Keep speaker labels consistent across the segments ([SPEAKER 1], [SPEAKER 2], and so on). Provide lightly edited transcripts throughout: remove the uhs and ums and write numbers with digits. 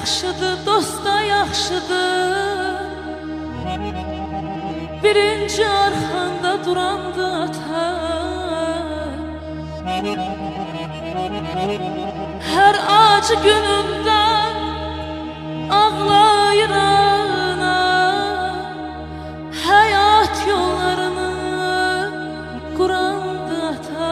[SPEAKER 1] yaxşıdır, dost da yaxşıdır. Birinci arxanda durandı ata. Hər acı günümdə ağlayırana, həyat yollarını qurandı ata.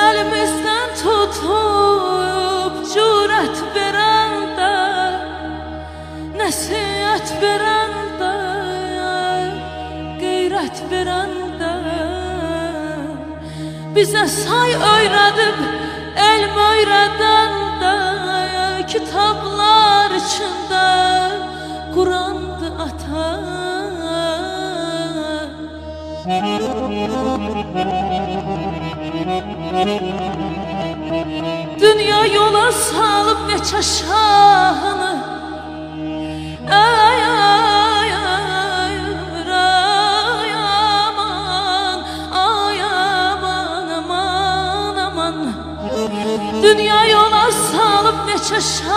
[SPEAKER 1] Əlimizdən tutub cürət verən də, nəsihət verən də, qeyrət verən də, bizə say öyrədib elm öyrədən də, kitablar içində Qurandı ata. Dünya yola salıb neçə şahını, ay ay ay ay aman, ay aman aman aman. Dünya yola salıb neçə şahını,